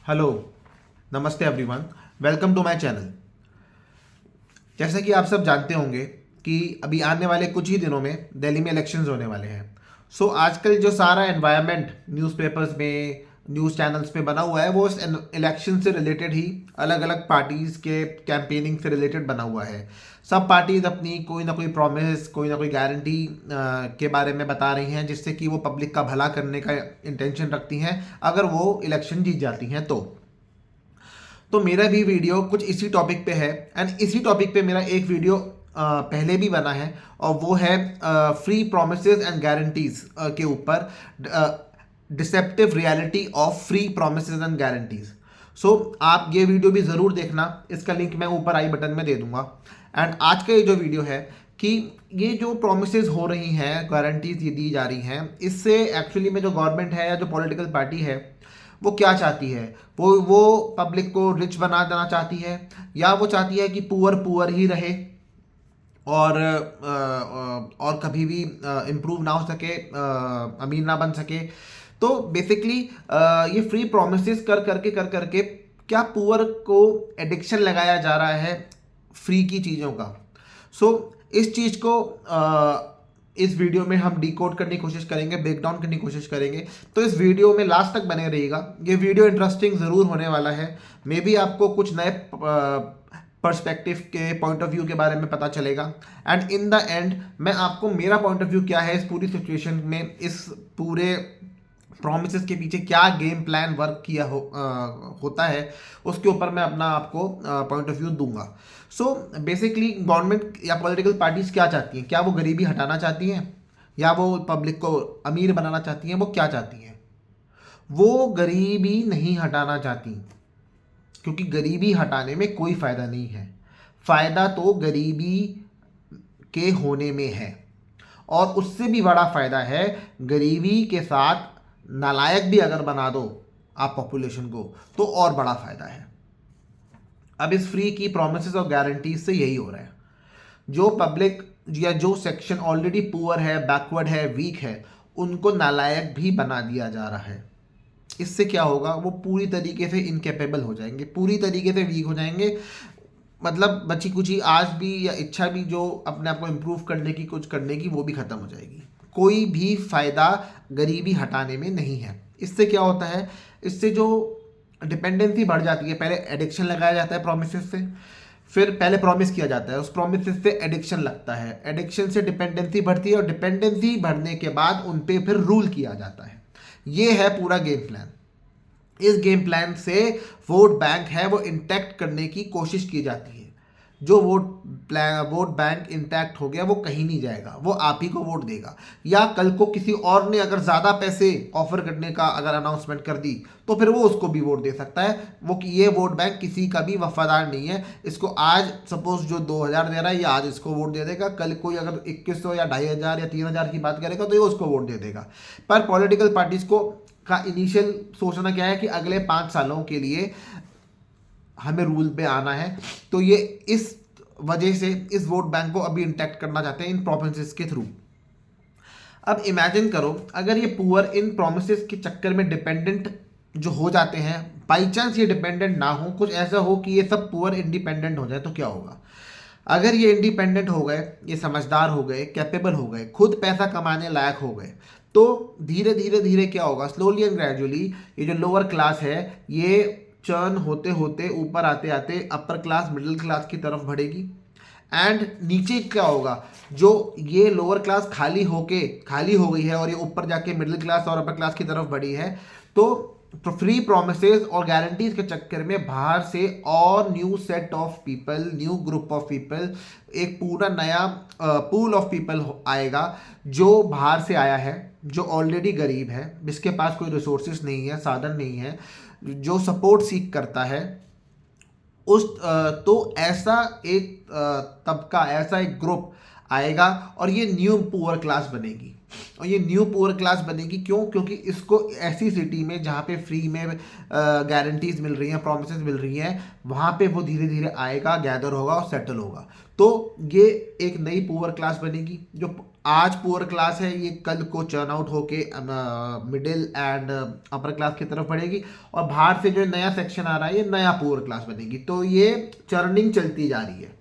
Hello, नमस्ते everyone, welcome to my channel. जैसा कि आप सब जानते होंगे कि अभी आने वाले कुछ ही दिनों में दिल्ली में इलेक्शंस होने वाले हैं। सो आजकल जो सारा एनवायरनमेंट न्यूज़पेपर्स में, न्यूज़ चैनल्स में बना हुआ है वो इस इलेक्शन से रिलेटेड ही, अलग अलग पार्टीज़ के कैंपेनिंग से रिलेटेड बना हुआ है। सब पार्टीज़ अपनी कोई ना कोई प्रॉमिस, कोई ना कोई गारंटी के बारे में बता रही हैं, जिससे कि वो पब्लिक का भला करने का इंटेंशन रखती हैं अगर वो इलेक्शन जीत जाती हैं तो मेरा भी वीडियो कुछ इसी टॉपिक पे है। एंड इसी टॉपिक पे मेरा एक वीडियो पहले भी बना है, और वो है फ्री प्रोमिसेस एंड गारंटीज के ऊपर, deceptive reality of free promises and guarantees. So आप ये वीडियो भी ज़रूर देखना, इसका लिंक मैं ऊपर आई बटन में दे दूंगा। एंड आज का ये जो वीडियो है कि ये जो प्रोमिसेस हो रही हैं, गारंटीज ये दी जा रही हैं, इससे एक्चुअली में जो गवर्नमेंट है या जो पॉलिटिकल पार्टी है वो क्या चाहती है। वो पब्लिक को रिच बना देना चाहती है, या वो चाहती है कि पुअर पुअर ही रहे और कभी भी इम्प्रूव ना हो सके, अमीर ना बन सके। तो बेसिकली ये फ्री प्रोमिसेस कर करके क्या पुअर को एडिक्शन लगाया जा रहा है फ्री की चीज़ों का। सो इस चीज़ को इस वीडियो में हम डिकोड करने की कोशिश करेंगे, ब्रेक डाउन करने की कोशिश करेंगे। तो इस वीडियो में लास्ट तक बने रहिएगा, ये वीडियो इंटरेस्टिंग ज़रूर होने वाला है। मे बी आपको कुछ नए पर्सपेक्टिव के पॉइंट ऑफ व्यू के बारे में पता चलेगा। एंड इन द एंड मैं आपको मेरा पॉइंट ऑफ व्यू क्या है इस पूरी सिचुएशन में, इस पूरे प्रोमिसेस के पीछे क्या गेम प्लान वर्क किया होता है, उसके ऊपर मैं अपना आपको पॉइंट ऑफ व्यू दूंगा। सो बेसिकली गवर्नमेंट या पॉलिटिकल पार्टीज क्या चाहती हैं? क्या वो गरीबी हटाना चाहती हैं, या वो पब्लिक को अमीर बनाना चाहती हैं? वो क्या चाहती हैं? वो गरीबी नहीं हटाना चाहती, क्योंकि गरीबी हटाने में कोई फ़ायदा नहीं है। फ़ायदा तो गरीबी के होने में है, और उससे भी बड़ा फ़ायदा है गरीबी के साथ नालायक भी अगर बना दो आप पॉपुलेशन को, तो और बड़ा फ़ायदा है। अब इस फ्री की प्रोमिसेस और गारंटीज से यही हो रहा है। जो पब्लिक या जो सेक्शन ऑलरेडी पुअर है, बैकवर्ड है, वीक है, उनको नालायक भी बना दिया जा रहा है। इससे क्या होगा? वो पूरी तरीके से इनकेपेबल हो जाएंगे, पूरी तरीके से वीक हो जाएंगे। मतलब बची कुची आज भी या इच्छा भी जो अपने आप को इम्प्रूव करने की, कुछ करने की, वो भी ख़त्म हो जाएगी। कोई भी फ़ायदा गरीबी हटाने में नहीं है। इससे क्या होता है? इससे जो डिपेंडेंसी बढ़ जाती है। पहले एडिक्शन लगाया जाता है प्रोमिसेस से, फिर पहले प्रॉमिस किया जाता है, उस प्रोमिस से एडिक्शन लगता है, एडिक्शन से डिपेंडेंसी बढ़ती है, और डिपेंडेंसी बढ़ने के बाद उन पे फिर रूल किया जाता है। ये है पूरा गेम प्लान। इस गेम प्लान से वोट बैंक है वो इंटैक्ट करने की कोशिश की जाती है। जो वोट बैंक इंटैक्ट हो गया वो कहीं नहीं जाएगा, वो आप ही को वोट देगा। या कल को किसी और ने अगर ज़्यादा पैसे ऑफर करने का अगर अनाउंसमेंट कर दी, तो फिर वो उसको भी वोट दे सकता है। वो कि ये वोट बैंक किसी का भी वफादार नहीं है। इसको आज सपोज जो 2000 दे रहा है, ये आज इसको वोट दे देगा, कल कोई अगर 2100 या 2500 या 3000 की बात करेगा तो ये उसको वोट दे देगा। पर पॉलिटिकल पार्टीज को का इनिशियल सोचना क्या है कि अगले 5 सालों के लिए हमें रूल पे आना है। तो ये इस वजह से इस वोट बैंक को अभी इंटैक्ट करना चाहते हैं इन प्रोमिसेस के थ्रू। अब इमेजिन करो अगर ये पुअर इन प्रोमिसेस के चक्कर में डिपेंडेंट जो हो जाते हैं, बाई चांस ये डिपेंडेंट ना हो, कुछ ऐसा हो कि ये सब पुअर इंडिपेंडेंट हो जाए, तो क्या होगा? अगर ये इंडिपेंडेंट हो गए, ये समझदार हो गए, कैपेबल हो गए, खुद पैसा कमाने लायक हो गए, तो धीरे धीरे धीरे क्या होगा? स्लोली एंड ग्रेजुअली ये जो लोअर क्लास है ये चर्न होते होते ऊपर आते आते अपर क्लास, मिडिल क्लास की तरफ बढ़ेगी। एंड नीचे क्या होगा? जो ये लोअर क्लास खाली हो गई है और ये ऊपर जाके मिडिल क्लास और अपर क्लास की तरफ बढ़ी है, तो फ्री प्रोमिसेस और गारंटीज के चक्कर में बाहर से और new set of people, new group of people, एक पूरा नया पूल ऑफ पीपल आएगा जो बाहर से आया है, जो ऑलरेडी गरीब है, जिसके पास कोई रिसोर्सेस नहीं है, साधन नहीं है, जो सपोर्ट सीख करता है। तो ऐसा एक तबका, ऐसा एक ग्रुप आएगा और ये न्यू पुअर क्लास बनेगी। और ये न्यू पुअर क्लास बनेगी क्यों? क्योंकि इसको ऐसी सिटी में जहाँ पे फ्री में गारंटीज मिल रही हैं, प्रोमिसेस मिल रही हैं, वहाँ पे वो धीरे धीरे आएगा, गैदर होगा और सेटल होगा। तो ये एक नई पुअर क्लास बनेगी। जो आज पुअर क्लास है ये कल को चर्न आउट होके मिडिल एंड अपर क्लास की तरफ बढ़ेगी और बाहर से जो नया सेक्शन आ रहा है ये नया पुअर क्लास बनेगी। तो ये चर्निंग चलती जा रही है।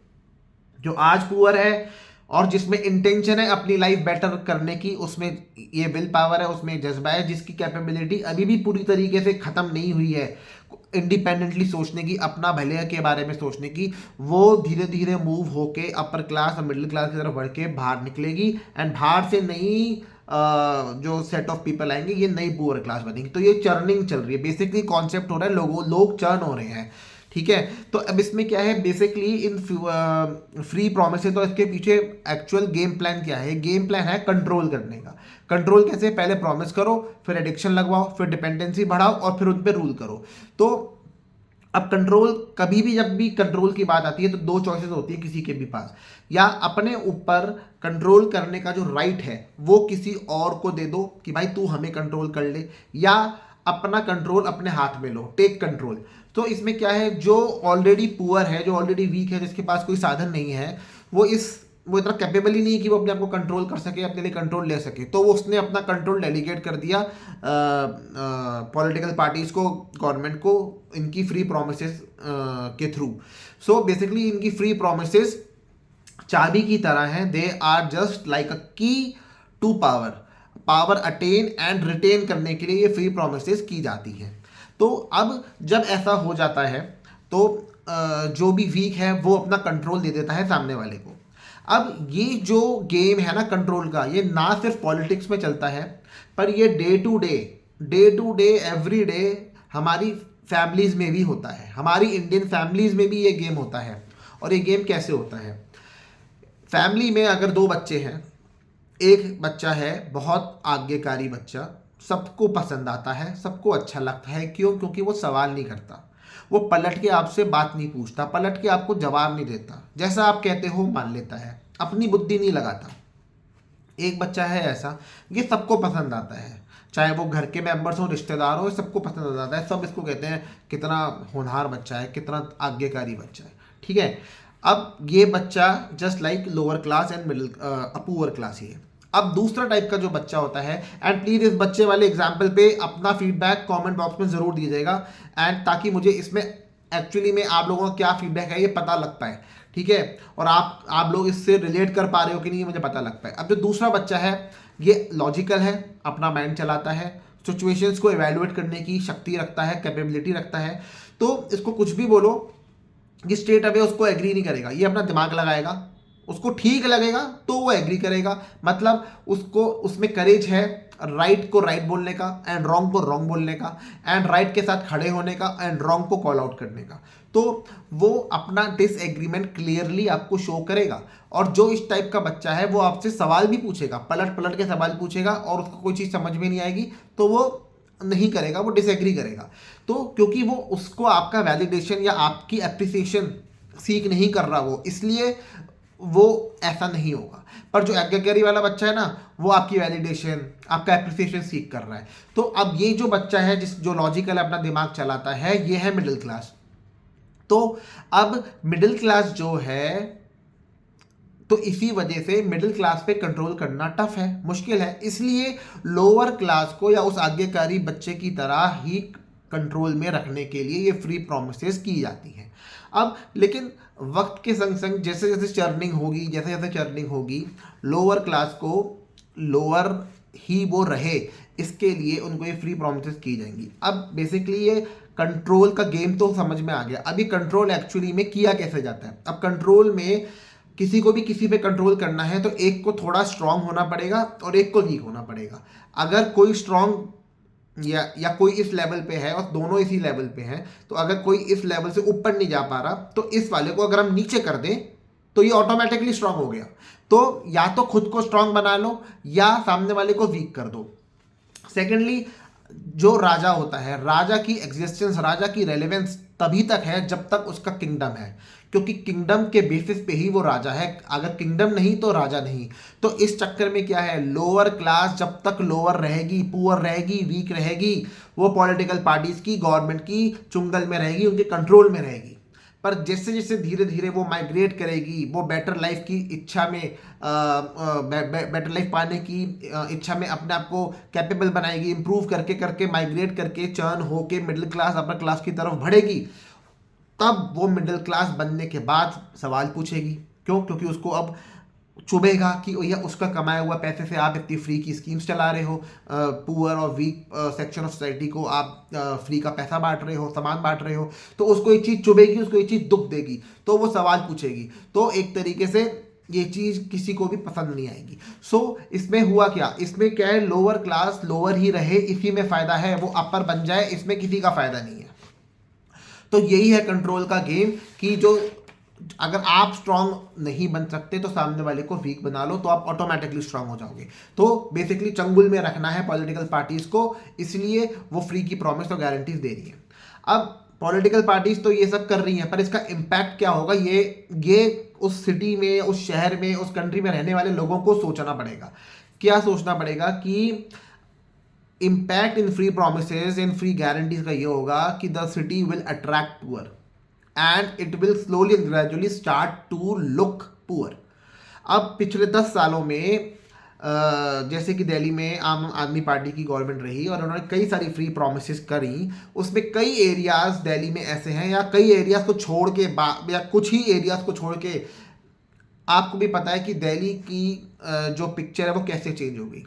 जो आज पुअर है और जिसमें इंटेंशन है अपनी लाइफ बेटर करने की, उसमें ये विल पावर है, उसमें जज्बा है, जिसकी कैपेबिलिटी अभी भी पूरी तरीके से ख़त्म नहीं हुई है इंडिपेंडेंटली सोचने की, अपना भले के बारे में सोचने की, वो धीरे धीरे मूव होके अपर क्लास और मिडिल क्लास की तरफ बढ़ के बाहर निकलेगी एंड बाहर से नई जो सेट ऑफ पीपल आएंगे ये नई पुअर क्लास बनेगी। तो ये चर्निंग चल रही है, बेसिकली कॉन्सेप्ट हो रहा है, लोग चर्न हो रहे हैं। ठीक है, तो अब इसमें क्या है, बेसिकली इन फ्री प्रोमिस है, तो इसके पीछे एक्चुअल गेम प्लान क्या है? गेम प्लान है कंट्रोल करने का। कंट्रोल कैसे? पहले प्रॉमिस करो, फिर एडिक्शन लगवाओ, फिर डिपेंडेंसी बढ़ाओ और फिर उन पर रूल करो। तो अब कंट्रोल, कभी भी जब भी कंट्रोल की बात आती है तो दो चॉइसेस होती है किसी के भी पास, या अपने ऊपर कंट्रोल करने का जो राइट है वो किसी और को दे दो कि भाई तू हमें कंट्रोल कर ले, या अपना कंट्रोल अपने हाथ में लो, टेक कंट्रोल। तो इसमें क्या है, जो ऑलरेडी पुअर है, जो ऑलरेडी वीक है, जिसके पास कोई साधन नहीं है, वो इतना कैपेबल ही नहीं है कि वो अपने आप को कंट्रोल कर सके, अपने लिए कंट्रोल ले सके, तो वो उसने अपना कंट्रोल डेलीगेट कर दिया पॉलिटिकल पार्टीज को, गवर्नमेंट को, इनकी फ्री प्रोमिसेस के थ्रू। सो बेसिकली इनकी फ्री प्रोमिसेस चाबी की तरह हैं, they are just like a key to power attain and retain करने के लिए ये फ्री प्रोमिसेस की जाती हैं। तो अब जब ऐसा हो जाता है तो जो भी वीक है वो अपना कंट्रोल दे देता है सामने वाले को। अब ये जो गेम है ना कंट्रोल का, ये ना सिर्फ पॉलिटिक्स में चलता है, पर ये day to day every day हमारी फैमिलीज में भी होता है, हमारी इंडियन फैमिलीज में भी ये गेम होता है। और ये गेम कैसे होता है? फैमिली में अगर दो बच्चे हैं, एक बच्चा है बहुत आज्ञाकारी बच्चा, सबको पसंद आता है, सबको अच्छा लगता है, क्यों? क्योंकि वो सवाल नहीं करता, वो पलट के आपसे बात नहीं पूछता, पलट के आपको जवाब नहीं देता, जैसा आप कहते हो मान लेता है, अपनी बुद्धि नहीं लगाता। एक बच्चा है ऐसा, ये सबको पसंद आता है, चाहे वो घर के मेंबर्स हो, रिश्तेदार हो, सबको पसंद आता है, सब इसको कहते हैं कितना होनहार बच्चा है, कितना आज्ञाकारी बच्चा है। ठीक है, अब ये बच्चा just like lower class and middle upper class ही है। अब दूसरा टाइप का जो बच्चा होता है, एंड प्लीज इस बच्चे वाले एग्जाम्पल पे अपना फीडबैक कमेंट बॉक्स में जरूर दीजिएगा, एंड ताकि मुझे इसमें एक्चुअली में आप लोगों का क्या फीडबैक है ये पता लग पाए। ठीक है, और आप लोग इससे रिलेट कर पा रहे हो कि नहीं ये मुझे पता लग पाए। अब जो दूसरा बच्चा है ये लॉजिकल है, अपना माइंड चलाता है, सिचुएशंस को इवेल्युएट करने की शक्ति रखता है, कैपेबिलिटी रखता है, तो इसको कुछ भी बोलो ये स्ट्रेट अवे उसको एग्री नहीं करेगा, ये अपना दिमाग लगाएगा, उसको ठीक लगेगा तो वो एग्री करेगा। मतलब उसको उसमें करेज है राइट को राइट बोलने का, एंड रॉन्ग को रॉन्ग बोलने का, एंड राइट के साथ खड़े होने का, एंड रॉन्ग को कॉल आउट करने का। तो वो अपना डिसएग्रीमेंट क्लियरली आपको शो करेगा। और जो इस टाइप का बच्चा है वो आपसे सवाल भी पूछेगा, पलट पलट के सवाल पूछेगा, और उसको कोई चीज़ समझ में नहीं आएगी तो वो नहीं करेगा, वो डिसएग्री करेगा। तो क्योंकि वो उसको आपका वैलिडेशन या आपकी एप्रिसिएशन सीख नहीं कर रहा वो, इसलिए वो ऐसा नहीं होगा। पर जो आज्ञाकारी वाला बच्चा है ना, वो आपकी वैलिडेशन, आपका एप्रिसिएशन सीख कर रहा है। तो अब ये जो बच्चा है जो लॉजिकल अपना दिमाग चलाता है, ये है मिडिल क्लास। तो अब मिडिल क्लास जो है, तो इसी वजह से मिडिल क्लास पे कंट्रोल करना टफ है, मुश्किल है, इसलिए लोअर क्लास को या उस आज्ञाकारी बच्चे की तरह ही कंट्रोल में रखने के लिए ये फ्री प्रोमिसेस की जाती हैं। अब लेकिन वक्त के संग संग जैसे जैसे चर्निंग होगी, लोअर क्लास को लोअर ही वो रहे, इसके लिए उनको ये फ्री प्रोमिसेस की जाएंगी। अब बेसिकली ये कंट्रोल का गेम तो समझ में आ गया। अभी कंट्रोल एक्चुअली में किया कैसे जाता है? अब कंट्रोल में किसी को भी किसी पे कंट्रोल करना है तो एक को थोड़ा स्ट्रांग होना पड़ेगा और एक को वीक होना पड़ेगा। अगर कोई स्ट्रांग या कोई इस लेवल पे है और दोनों इसी लेवल पे हैं, तो अगर कोई इस लेवल से ऊपर नहीं जा पा रहा तो इस वाले को अगर हम नीचे कर दें तो ये ऑटोमेटिकली स्ट्रांग हो गया। तो या तो खुद को स्ट्रांग बना लो या सामने वाले को वीक कर दो। सेकेंडली, जो राजा होता है, राजा की एग्जिस्टेंस, राजा की रेलेवेंस तभी तक है जब तक उसका किंगडम है, क्योंकि किंगडम के बेसिस पे ही वो राजा है। अगर किंगडम नहीं तो राजा नहीं। तो इस चक्कर में क्या है, लोअर क्लास जब तक लोअर रहेगी, पुअर रहेगी, वीक रहेगी, वो पॉलिटिकल पार्टीज की, गवर्नमेंट की चुंगल में रहेगी, उनके कंट्रोल में रहेगी। पर जैसे जैसे धीरे धीरे वो माइग्रेट करेगी, वो बेटर लाइफ की इच्छा में, बेटर लाइफ पाने की इच्छा में अपने आप को कैपेबल बनाएगी, इंप्रूव करके करके माइग्रेट करके चर्न होके मिडिल क्लास, अपर क्लास की तरफ बढ़ेगी, तब वो मिडिल क्लास बनने के बाद सवाल पूछेगी। क्यों? क्योंकि उसको अब चुभेगा कि भैया उसका कमाया हुआ पैसे से आप इतनी फ्री की स्कीम्स चला रहे हो, पुअर और वीक सेक्शन ऑफ सोसाइटी को आप फ्री का पैसा बांट रहे हो, सामान बांट रहे हो। तो उसको एक चीज़ चुभेगी, उसको एक चीज़ दुख देगी, तो वो सवाल पूछेगी। तो एक तरीके से ये चीज़ किसी को भी पसंद नहीं आएगी। इसमें हुआ क्या, इसमें क्या है, लोअर क्लास लोअर ही रहे, इसी में फ़ायदा है, वो अपर बन जाए इसमें किसी का फ़ायदा नहीं है। तो यही है कंट्रोल का गेम, कि जो अगर आप स्ट्रांग नहीं बन सकते तो सामने वाले को वीक बना लो, तो आप ऑटोमेटिकली स्ट्रांग हो जाओगे। तो बेसिकली चंगुल में रखना है पॉलिटिकल पार्टीज को, इसलिए वो फ्री की प्रॉमिस और गारंटीज दे रही है। अब पॉलिटिकल पार्टीज तो ये सब कर रही हैं, पर इसका इम्पैक्ट क्या होगा, ये उस सिटी में, उस शहर में, उस कंट्री में रहने वाले लोगों को सोचना पड़ेगा। क्या सोचना पड़ेगा कि इम्पैक्ट इन फ्री प्रोमिसेस, इन फ्री गारंटीज का ये होगा कि the city will attract poor and it will slowly and gradually start to look poor. अब पिछले 10 सालों में जैसे कि दिल्ली में आम आदमी पार्टी की गवर्नमेंट रही और उन्होंने कई सारी फ्री प्रोमिसेस करी, उसमें कई एरियाज दिल्ली में ऐसे हैं, या कई एरियाज को छोड़ के, या कुछ ही एरियाज को छोड़ के आपको भी पता है कि दिल्ली की जो पिक्चर है वो कैसे चेंज हो गई।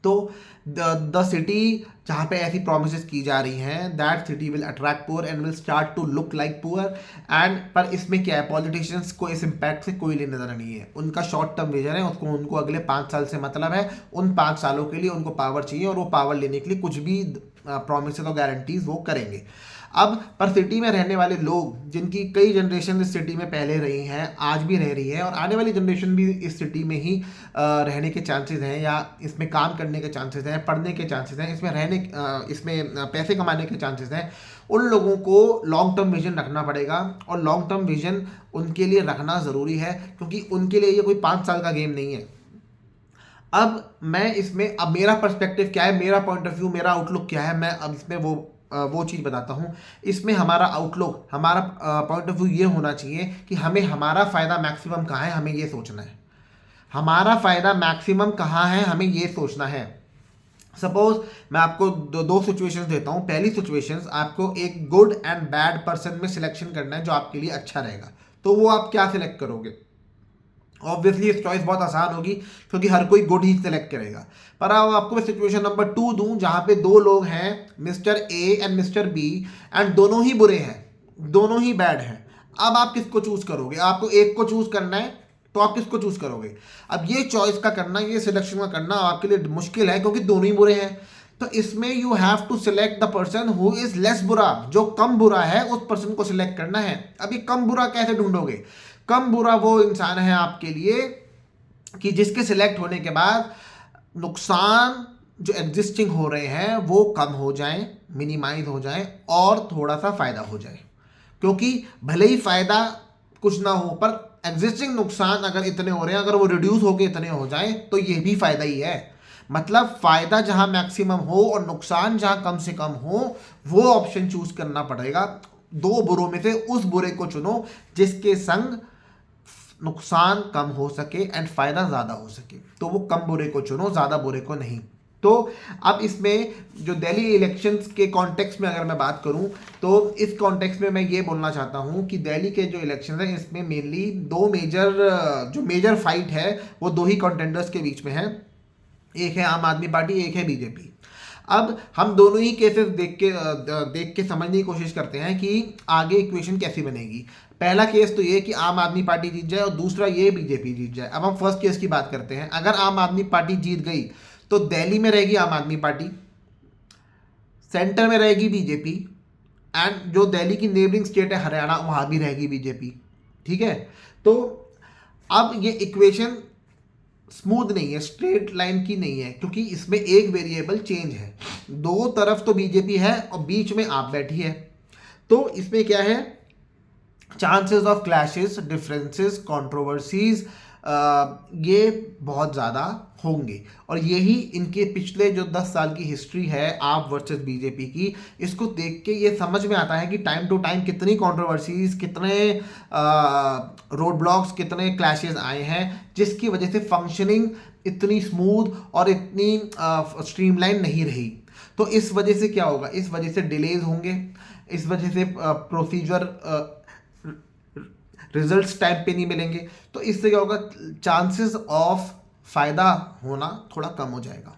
तो द सिटी जहाँ पे ऐसी प्रोमिसेस की जा रही हैं, that city will attract poor and will start to look like poor and, पर इसमें क्या है, पॉलिटिशियंस को इस इम्पैक्ट से कोई लेना देना नहीं है। उनका शॉर्ट टर्म विजन है, उनको अगले 5 साल से मतलब है। उन 5 सालों के लिए उनको पावर चाहिए, और वो पावर लेने के लिए कुछ भी प्रोमिसेस और गारंटीज वो करेंगे। अब पर सिटी में रहने वाले लोग, जिनकी कई जनरेशन इस सिटी में पहले रही हैं, आज भी रह रही है, और आने वाली जनरेशन भी इस सिटी में ही रहने के चांसेस हैं, या इसमें काम करने के चांसेस हैं, पढ़ने के चांसेस हैं, इसमें पैसे कमाने के चांसेस हैं, उन लोगों को लॉन्ग टर्म विजन रखना पड़ेगा। और लॉन्ग टर्म विजन उनके लिए रखना ज़रूरी है, क्योंकि उनके लिए ये कोई 5 साल का गेम नहीं है। अब मैं इसमें, अब मेरा पर्सपेक्टिव क्या है, मेरा पॉइंट ऑफ व्यू, मेरा आउटलुक क्या है, मैं अब इसमें वो चीज़ बताता हूँ। इसमें हमारा आउटलुक, हमारा पॉइंट ऑफ व्यू ये होना चाहिए कि हमें हमारा फ़ायदा मैक्सिमम कहाँ है, हमें ये सोचना है। हमारा फ़ायदा मैक्सिमम कहाँ है, हमें ये सोचना है। सपोज मैं आपको दो सिचुएशंस देता हूँ। पहली सिचुएशंस, आपको एक गुड एंड बैड पर्सन में सिलेक्शन करना है जो आपके लिए अच्छा रहेगा। तो वो आप क्या सिलेक्ट करोगे? ऑब्वियसली इस चॉइस बहुत आसान होगी, क्योंकि हर कोई गुड ही सिलेक्ट करेगा। पर अब आपको मैं सिचुएशन नंबर 2 दूं, जहां पे 2 लोग हैं, mister A and mister B, and दोनों ही बुरे हैं, दोनों ही बैड हैं। अब आप किसको चूज करोगे? आपको एक को चूज करना है, तो आप किसको चूज करोगे? अब ये चॉइस का करना, ये सिलेक्शन का करना आपके लिए मुश्किल है, क्योंकि दोनों ही बुरे हैं। तो इसमें you have to select the person who is less बुरा, जो कम बुरा है, उस पर्सन को सिलेक्ट करना है। अभी कम बुरा कैसे ढूंढोगे? कम बुरा वो इंसान है आपके लिए कि जिसके सिलेक्ट होने के बाद नुकसान जो एग्जिस्टिंग हो रहे हैं वो कम हो जाएं, मिनिमाइज हो जाएं, और थोड़ा सा फायदा हो जाए। क्योंकि भले ही फायदा कुछ ना हो, पर एग्जिस्टिंग नुकसान अगर इतने हो रहे हैं, अगर वो रिड्यूस होके इतने हो जाएं, तो ये भी फायदा ही है। मतलब फायदा जहां मैक्सिमम हो और नुकसान जहां कम से कम हो, वो ऑप्शन चूज करना पड़ेगा। 2 बुरों में से उस बुरे को चुनो जिसके संग नुकसान कम हो सके एंड फायदा ज्यादा हो सके। तो वो कम बुरे को चुनो, ज्यादा बुरे को नहीं। तो अब इसमें जो दिल्ली इलेक्शंस के कॉन्टेक्स्ट में अगर मैं बात करूं, तो इस कॉन्टेक्स्ट में मैं ये बोलना चाहता हूं कि दिल्ली के जो इलेक्शंस हैं, इसमें मेनली 2 मेजर फाइट है, वो 2 ही कंटेंडर्स के बीच में है। एक है आम आदमी पार्टी, एक है बीजेपी। अब हम दोनों ही केसेस देख के समझने की कोशिश करते हैं कि आगे इक्वेशन कैसी बनेगी। पहला केस तो ये कि आम आदमी पार्टी जीत जाए, और दूसरा ये बीजेपी जीत जाए। अब हम फर्स्ट केस की बात करते हैं। अगर आम आदमी पार्टी जीत गई तो दिल्ली में रहेगी आम आदमी पार्टी, सेंटर में रहेगी बीजेपी, एंड जो दिल्ली की नेबरिंग स्टेट है हरियाणा, वहां भी रहेगी बीजेपी। ठीक है? तो अब ये इक्वेशन स्मूथ नहीं है, स्ट्रेट लाइन की नहीं है, क्योंकि इसमें एक वेरिएबल चेंज है। दो तरफ तो बीजेपी है और बीच में आप बैठी है, तो इसमें क्या है, chances of clashes, differences, controversies ये बहुत ज़्यादा होंगे। और यही इनके पिछले जो 10 साल की हिस्ट्री है आप वर्सेस बीजेपी की, इसको देख के ये समझ में आता है कि टाइम टू टाइम कितनी कंट्रोवर्सीज, कितने रोड ब्लॉक्स, कितने क्लैशेस आए हैं, जिसकी वजह से फंक्शनिंग इतनी स्मूथ और इतनी स्ट्रीमलाइन नहीं रही। तो इस वजह से क्या होगा, इस वजह से डिलेज होंगे, इस वजह से प्रोसीजर रिजल्ट्स टाइम पे नहीं मिलेंगे। तो इससे क्या होगा, चांसेस ऑफ फायदा होना थोड़ा कम हो जाएगा,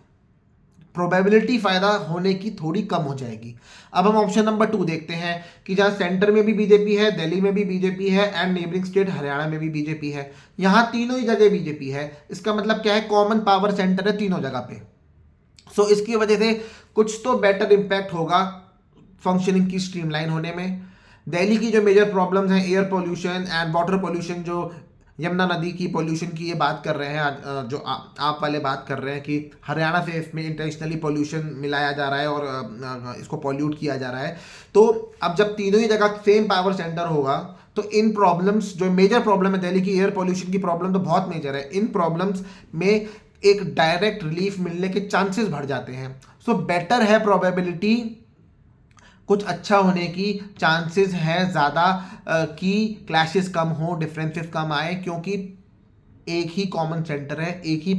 प्रोबेबिलिटी फायदा होने की थोड़ी कम हो जाएगी। अब हम ऑप्शन नंबर 2 देखते हैं कि जहां सेंटर में भी बीजेपी है, दिल्ली में भी बीजेपी है एंड नेबरिंग स्टेट हरियाणा में भी बीजेपी है। यहां तीनों ही जगह बीजेपी है। इसका मतलब क्या है, कॉमन पावर सेंटर है तीनों जगह पे। सो इसकी वजह से कुछ तो बेटर इंपैक्ट होगा फंक्शनिंग की स्ट्रीमलाइन होने में। दिल्ली की जो मेजर प्रॉब्लम्स हैं, air pollution and water pollution, जो यमुना नदी की पोल्यूशन की ये बात कर रहे हैं, जो आप वाले बात कर रहे हैं कि हरियाणा से इसमें इंटेंशनली पोल्यूशन मिलाया जा रहा है और इसको पॉल्यूट किया जा रहा है। तो अब जब तीनों ही जगह सेम पावर सेंटर होगा तो इन प्रॉब्लम्स, जो मेजर प्रॉब्लम है दिल्ली की एयर पोल्यूशन की प्रॉब्लम तो बहुत मेजर है, इन प्रॉब्लम्स में एक डायरेक्ट रिलीफ मिलने के चांसेस बढ़ जाते हैं। सो बेटर है, प्रोबेबिलिटी कुछ अच्छा होने की चांसेस है ज़्यादा कि क्लैशेस कम हो, डिफरेंसेस कम आए, क्योंकि एक ही कॉमन सेंटर है, एक ही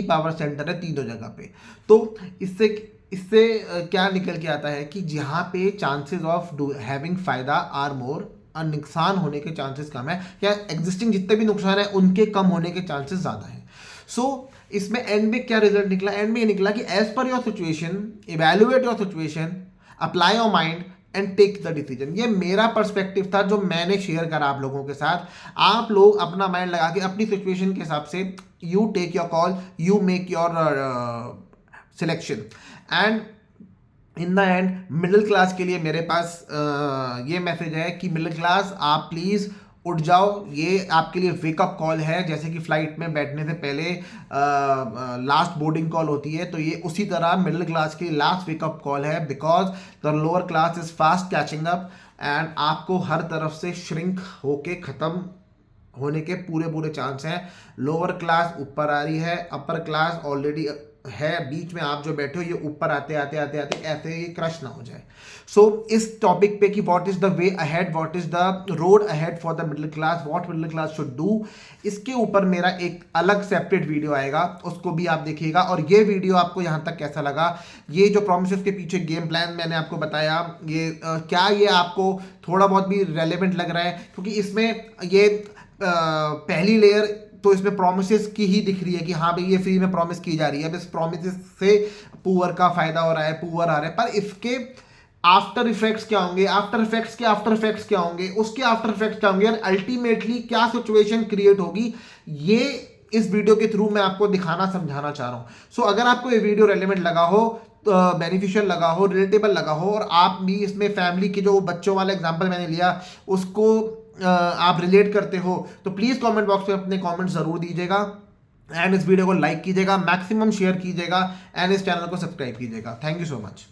पावर सेंटर है तीनों जगह पे। तो इससे इससे क्या निकल के आता है कि जहाँ पे चांसेस ऑफ हैविंग फायदा आर मोर, और नुकसान होने के चांसेस कम है, या एग्जिस्टिंग जितने भी नुकसान है उनके कम होने के चांसेस ज़्यादा हैं। सो इसमें एंड में क्या रिजल्ट निकला, एंड में ये निकला कि as per your situation, evaluate your situation, apply your mind and take the decision. ये मेरा पर्सपेक्टिव था जो मैंने शेयर करा आप लोगों के साथ। आप लोग अपना माइंड लगा के अपनी सिचुएशन के हिसाब से you take your call, you make your selection. And in the end middle class के लिए मेरे पास ये मैसेज है कि मिडिल क्लास आप प्लीज़ उठ जाओ। ये आपके लिए वेकअप कॉल है, जैसे कि फ्लाइट में बैठने से पहले लास्ट बोर्डिंग कॉल होती है, तो ये उसी तरह मिडिल क्लास की लास्ट वेकअप कॉल है, because the lower class is fast catching up and आपको हर तरफ से श्रिंक होके ख़त्म होने के पूरे चांस हैं। लोअर क्लास ऊपर आ रही है, अपर क्लास ऑलरेडी है, बीच में आप जो बैठे हो ये ऊपर आते आते ऐसे ये क्रश ना हो जाए। सो इस टॉपिक पे कि what is the way ahead, what is the road ahead for the middle class, what middle class should do, इसके ऊपर मेरा एक अलग सेपरेट वीडियो आएगा, उसको भी आप देखिएगा। और ये वीडियो आपको यहाँ तक कैसा लगा, ये जो प्रोमिसेस के पीछे गेम प्लान मैंने आपको बताया, ये क्या ये आपको थोड़ा बहुत भी रेलेवेंट लग रहा है, क्योंकि इसमें ये पहली लेयर तो इसमें प्रोमिसेस की ही दिख रही है कि हाँ भाई ये फ्री में प्रॉमिस की जा रही है, बस प्रोमिसेस से पुअर का फायदा हो रहा है, पुअर आ रहे हैं, पर इसके आफ्टर इफेक्ट्स क्या होंगे, आफ्टर इफेक्ट्स के आफ्टर इफेक्ट्स क्या होंगे, उसके आफ्टर इफेक्ट्स क्या होंगे, अल्टीमेटली क्या सिचुएशन क्रिएट होगी, ये इस वीडियो के थ्रू मैं आपको दिखाना समझाना चाह रहा हूँ। सो अगर आपको ये वीडियो रेलेवेंट लगा हो, बेनिफिशियल लगा हो, रिलेटेबल लगा हो, और आप भी इसमें फैमिली के जो बच्चों वाला एग्जांपल मैंने लिया उसको आप रिलेट करते हो, तो प्लीज़ कमेंट बॉक्स में अपने कमेंट ज़रूर दीजिएगा एंड इस वीडियो को लाइक कीजिएगा, मैक्सिमम शेयर कीजिएगा एंड इस चैनल को सब्सक्राइब कीजिएगा। Thank you so much.